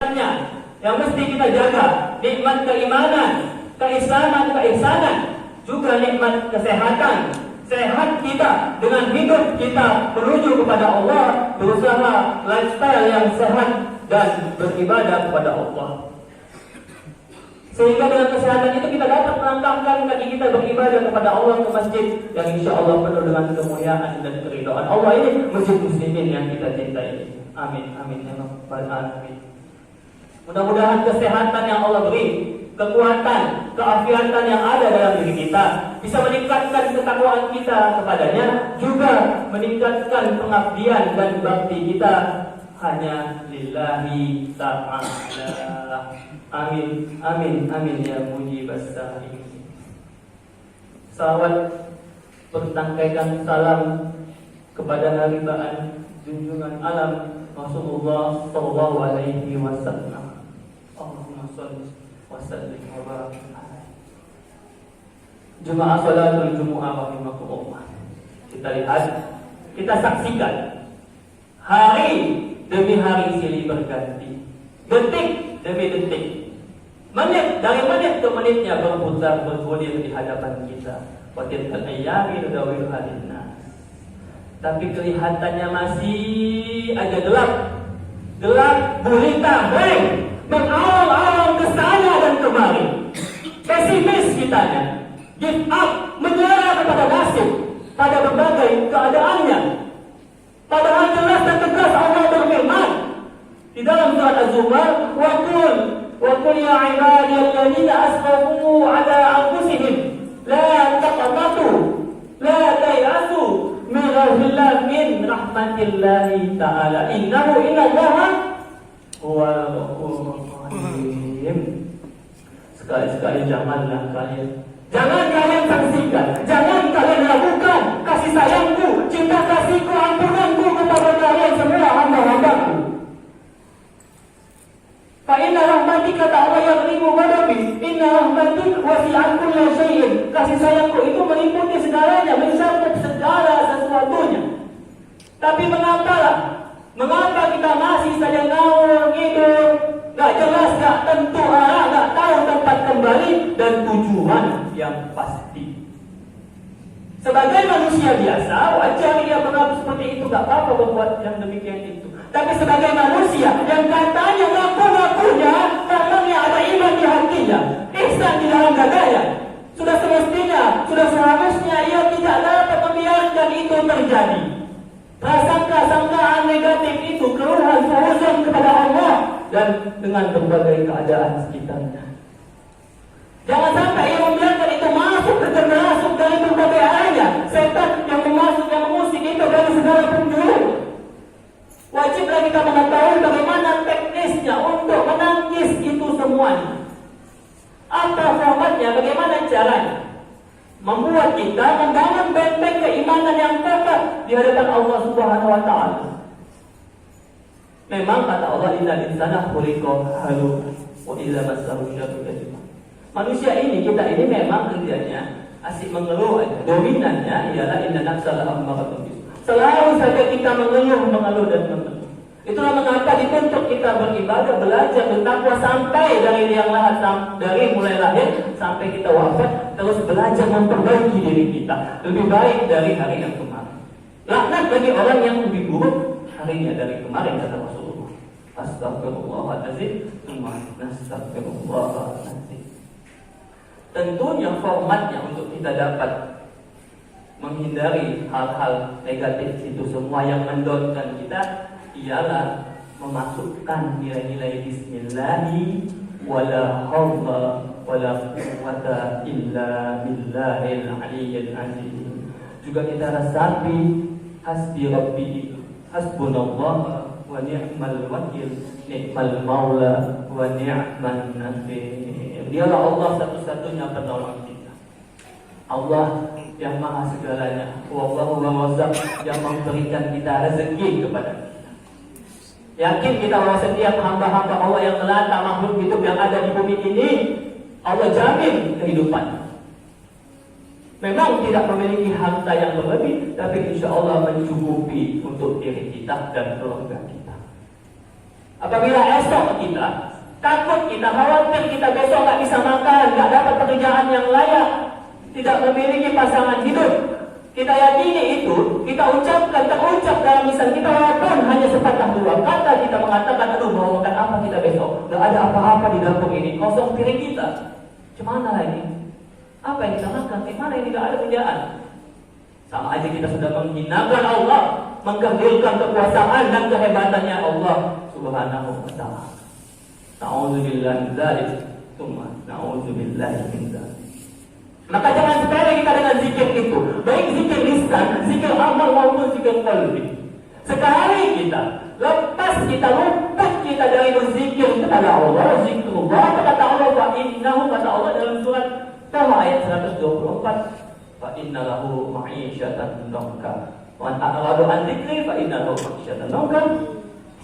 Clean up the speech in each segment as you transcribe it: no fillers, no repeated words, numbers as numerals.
yang mesti kita jaga, nikmat keimanan, keislaman, keihsanan, juga nikmat kesehatan. Sehat kita dengan hidup kita menuju kepada Allah, berusaha lifestyle yang sehat dan beribadah kepada Allah. Sehingga dengan kesehatan itu kita dapat melangkahkan kaki kita beribadah kepada Allah ke masjid yang insya Allah penuh dengan kemuliaan dan keridhaan Allah. Ini masjid muslimin yang kita cintai. Amin, amin ya rabbal alamin. Mudah-mudahan kesehatan yang Allah beri, kekuatan, keafiatan yang ada dalam diri kita bisa meningkatkan ketakwaan kita kepadanya, juga meningkatkan pengabdian dan bakti kita hanya lillahi ta'ala. Amin, amin, amin ya mujibas sa'ilin. Salawat bertangkaikan salam kepada haribaan junjungan alam Rasulullah sallallahu alaihi wasallam. Allahumma shalli wa sallim wa barik alaihi. Jemaah salatul Jumu'ah rahimakumullah. Kita lihat, kita saksikan hari demi hari silih berganti, detik demi detik, menit dari menit ke menitnya berputar bergulir di hadapan kita. Wa tilkal ayyami nudawiluha linnas. Tapi kelihatannya masih aja gelap gulita, mengawang-awang ke sana dan kemari. Pesimis kitanya, give up, menyerah kepada nasib, pada berbagai keadaannya. Padahal jelas dan tegas Allah berfirman di dalam surat Az-Zumar, wa qul ya ibadiyalladzina asrafu ala anfusihim la taqnatu la tayasu min rahmatillahi ta'ala innallaha huwal ghafurur rahim. Sekali-sekali jangan kalian saksikan, jangan kalian lakukan kasih sayangku, cinta kasihku, ampunanku kepada kalian semua hamba-hambaku. Fa inna rahmati, kata Allah, yaghlibu ghadabi, inna rahmati wasi'at kulla syai'in. Kasih sayangku itu meliputi segalanya, mencakup segala sesuatunya. Tapi mengapa kita masih saja ngawur ngidur, gak jelas, gak tentu arah, gak tahu tempat kembali dan tujuan yang pasti. Sebagai manusia biasa, wajar dia mengaku seperti itu, gak apa-apa berbuat yang demikian itu. Tapi sebagai manusia yang katanya ngaku-ngakunya, memangnya ada iman di hatinya, ihsan di dalam dadanya, sudah semestinya, sudah seharusnya ia tidak dapat membiarkan itu terjadi. Prasangka-sangkaan negatif itu, keluhan suhuzon kepada Allah dan dengan berbagai keadaan sekitarnya. Jangan sampai ia membiarkan itu masuk dari berbagai arahnya. Setan yang mengusik itu dari segala penjuru. Wajiblah kita mengetahui bagaimana teknisnya untuk menangkis itu semuanya. Apa formatnya, bagaimana caranya membuat kita membangun benteng keimanan yang kokoh di hadapan Allah Subhanahu wa taala. Memang kata Allah, innal insana khuliqa halu'a wa idza massahu syarru jazua. Manusia ini, kita ini memang kerjanya asik mengeluh aja. Dominannya ialah inna nafsa la'ammaratun bisu. Selalu saja kita mengeluh dan mengeluh. Itulah mengapa dituntut kita beribadah, belajar, bertakwa sampai dari liang lahat, dari mulai lahir sampai kita wafat, terus belajar memperbaiki diri kita lebih baik dari hari yang kemarin. Laknat bagi orang yang lebih buruk harinya dari kemarin, kata Rasulullah. Astagfirullahaladzim, astagfirullahaladzim. Tentunya formatnya untuk kita dapat menghindari hal-hal negatif itu semua yang mendorkan kita ialah memasukkan nilai-nilai bismillahi wala haula wala quwwata illa billahil aliyyil azim. Juga kita resapi hasbi rabbi hasbunallah wa ni'mal wakil, ni'mal maula wa ni'man nasir. Dialah Allah satu-satunya penolong kita. Allah yang maha segalanya. Wallahu razzaq, yang memberikan kita rezeki kepada kita. Yakin kita bahwa setiap hamba-hamba Allah yang melata makhluk hidup yang ada di bumi ini, Allah jamin kehidupan. Memang tidak memiliki harta yang berlebih, tapi insya Allah mencukupi untuk diri kita dan keluarga kita. Apabila esok kita takut, kita khawatir, kita besok nggak bisa makan, nggak dapat pekerjaan yang layak, tidak memiliki pasangan hidup, kita yakini itu, kita ucapkan, terucap dalam lisan kita walaupun hanya sepatah dua kata, kita mengatakan, aduh mau makan apa kita besok, nggak ada apa-apa di dapur ini, kosong piring kita, gimana ini? Apa yang kita makan? Mana ini nggak ada kerjaan? Sama aja kita sudah menghinakan Allah, mengkerdilkan kekuasaan dan kehebatannya Allah Subhanahu wa ta'ala. Na'udzubillah min dzalik, tsumma na'udzubillah min dzalik. Maka jangan sepele kita dengan zikir itu, baik zikir lisan, zikir amal maupun zikir qalbi. Sekali kita lepas, kita luput kita dari berzikir kepada Allah, zikrullah, kata Allah, fa innahu, kata Allah dalam surat Taha ayat 124, fa inna lahu ma'isyatan dhanka wa an a'radu an dzikri fa inna lahu ma'isyatan dhanka.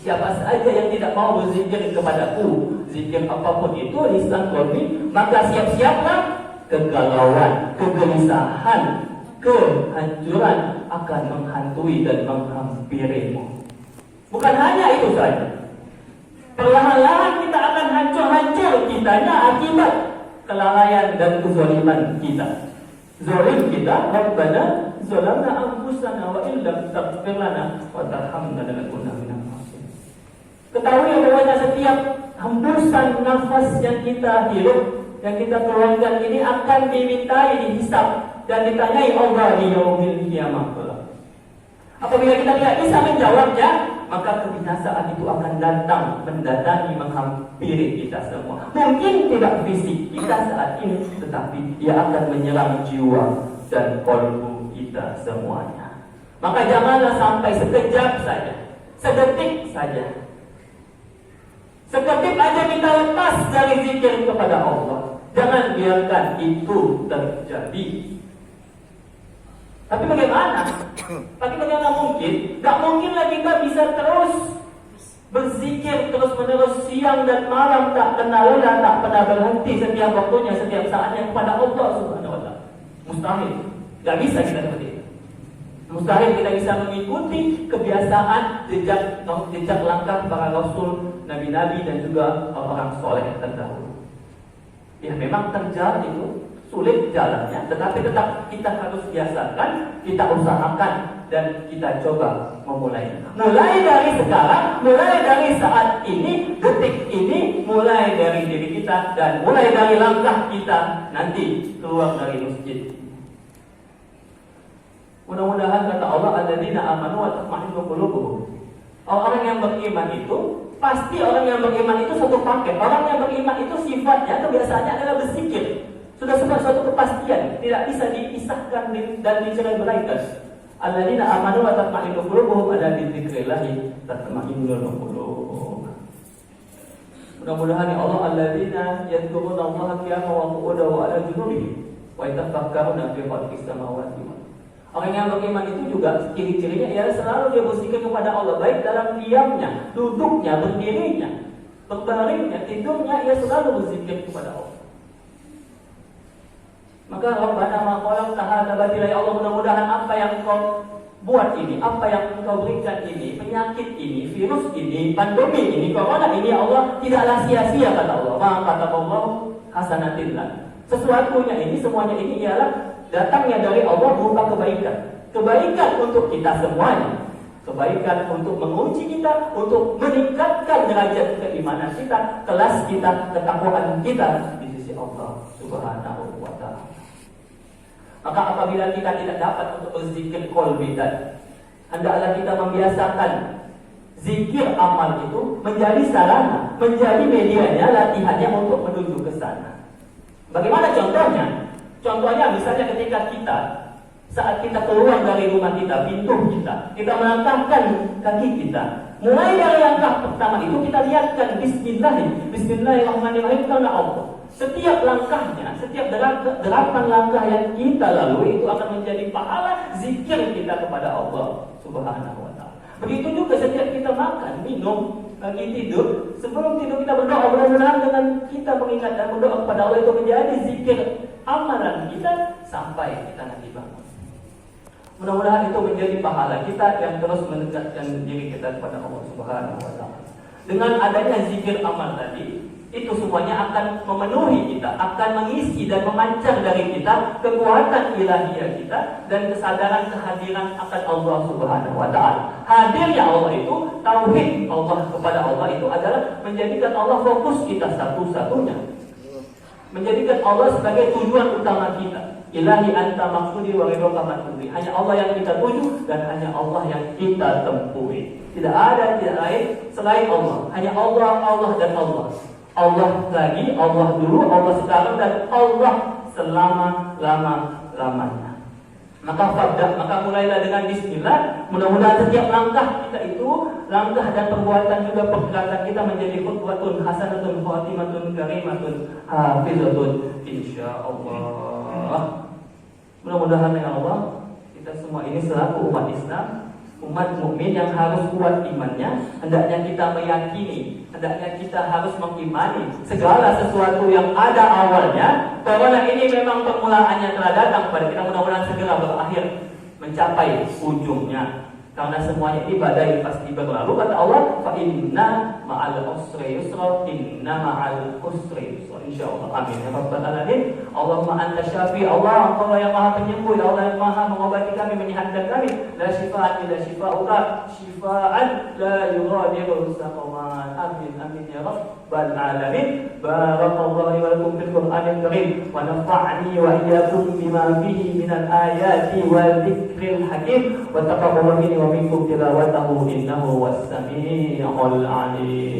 Siapa saja yang tidak mau berzikir kepadaku, zikir apapun itu, lisan qalbi, maka siap-siaplah kegalauan, kegelisahan, kehancuran akan menghantui dan menghampirimu. Bukan hanya itu saja, perlahan-lahan kita akan hancur-hancur kitanya akibat kelalaian dan kezaliman kita. Zalim kita, Rabbana zalamna anfusana wa illam taghfir lana wa tarhamna lanakunanna minal khasirin. Ketahui bahwa setiap hembusan nafas yang kita hirup, yang kita keluarkan ini akan dimintai, dihisab dan ditanyai Allah di yaumil qiyamah. Apabila kita tidak bisa menjawabnya, maka kebinasaan itu akan datang, mendatangi, menghampiri kita semua. Mungkin tidak fisik kita saat ini, tetapi ia akan menyerang jiwa dan kalbu kita semuanya. Maka janganlah sampai sekejap saja, sedetik saja, seketip aja kita lepas dari zikir kepada Allah. Jangan biarkan itu terjadi. Tapi bagaimana? Bagaimana mungkin? Gak mungkin lagi kita bisa terus berzikir terus menerus siang dan malam, tak kenal lelah, tak pernah berhenti setiap waktunya, setiap saatnya kepada Allah Subhanahu wa ta'ala. Mustahil. Gak bisa kita seperti itu. Mustahil kita bisa mengikuti kebiasaan jejak langkah para rasul, nabi-nabi dan juga orang soleh terdahulu. Ya memang terjal itu sulit jalannya, tetapi tetap kita harus biasakan, kita usahakan dan kita coba memulai. Mulai dari sekarang, mulai dari saat ini, detik ini, mulai dari diri kita dan mulai dari langkah kita nanti keluar dari masjid. Mudah-mudahan kata Allah, alladzina amanu wa tatma'innu qulubuhum. Orang yang beriman itu, pasti orang yang beriman itu satu paket. Orang yang beriman itu sifatnya, kebiasaannya adalah berzikir. Sudah suatu kepastian, tidak bisa dipisahkan dan dicerai-beraikan. Alladzina amanu wa tatma'innu qulubuhum, ala dzikrillah tatma'innul qulub. Mudah-mudahan ya Allah, alladzina yadhkuruna Allaha qiyaman wa qu'udan wa 'ala junubihim wa yatafakkaruna fi khalqis samawati wal ardi. Orang yang beriman itu juga ciri-cirinya ialah selalu dia berzikir kepada Allah, baik dalam diamnya, duduknya, berdirinya, berbaringnya, tidurnya, ia selalu berzikir kepada Allah. Maka Rabbana ma khalaqta hadza batila, ya Allah, mudah-mudahan apa yang Engkau buat ini, apa yang Engkau berikan ini, penyakit ini, virus ini, pandemi ini, corona ini, ya Allah, tidaklah sia-sia, kata Allah. Ma kataballahu hasanatillah. Sesuatunya ini, semuanya ini ialah datangnya dari Allah berupa kebaikan. Kebaikan untuk kita semuanya. Kebaikan untuk menguji kita, untuk meningkatkan derajat keimanan kita, kelas kita, ketakwaan kita di sisi Allah Subhanahu wa ta'ala. Maka apabila kita tidak dapat untuk berzikir qalbi tadi, hendaklah kita membiasakan zikir amal itu menjadi sarana, menjadi medianya, latihannya untuk menuju ke sana. Bagaimana contohnya? Contohnya misalnya ketika kita, saat kita keluar dari rumah kita, pintu kita melangkahkan kaki kita. Mulai dari langkah pertama itu kita lihatkan Bismillahirrahmanirrahim karena Allah. Setiap langkahnya, setiap delapan langkah yang kita lalui itu akan menjadi pahala zikir kita kepada Allah Subhanahu wa ta'ala. Begitu juga setiap kita makan, minum, lagi tidur, sebelum tidur kita berdoa. Mudah-mudahan dengan kita mengingat dan berdoa kepada Allah itu menjadi zikir amalan kita sampai kita nanti bangun. Mudah-mudahan itu menjadi pahala kita yang terus mendekatkan diri kita kepada Allah Subhanahu wa ta'ala. Dengan adanya zikir amal tadi, itu semuanya akan memenuhi kita, akan mengisi dan memancar dari kita kekuatan ilahiyah kita dan kesadaran kehadiran akan Allah Subhanahu wa taala. Hadirnya Allah itu, tauhid Allah kepada Allah itu adalah menjadikan Allah fokus kita satu-satunya. Menjadikan Allah sebagai tujuan utama kita. Ilahi anta maksudi wa ridhoka matlubi. Hanya Allah yang kita tuju dan hanya Allah yang kita tempuhi. Tidak ada tidak lain selain Allah. Hanya Allah, Allah dan Allah. Allah lagi, Allah dulu, Allah sekarang dan Allah selama-lamanya. Maka mulailah dengan bismillah. Mudah-mudahan setiap langkah kita itu, langkah dan perbuatan juga pergerakan kita menjadi khutwatun hasanatun khatimatun karimatun hafizatun insyaallah. Mudah-mudahan ya Allah, kita semua ini selaku umat Islam, umat mukmin yang harus kuat imannya, hendaknya kita meyakini, hendaknya kita harus mengimani segala sesuatu yang ada awalnya, karena ini memang permulaannya telah datang pada kita. Mudah-mudahan segera berakhir mencapai ujungnya. Karena semuanya ini badai pasti berlalu. Kata Allah, fa inna ma'al usri yusra, inna ma'al usri yusra. Insyaallah. Amin ya rabbal alamin. Allahumma anta syafi, Allah engkau yang maha penyembuh, Allah yang maha mengobati kami, menyehatkan kami. La syifaan illa syifauka, syifaan la yughadiru saqaman. Amin amin ya rabbal alamin. Barakallahu wa lakum fil Qur'anil karim wa nafa'ani wa iyyakum bima fihi minal ayati wal dzikril hakim wa taqabbal minni wa minkum tilawatahu innahu was-sami'ul 'alim.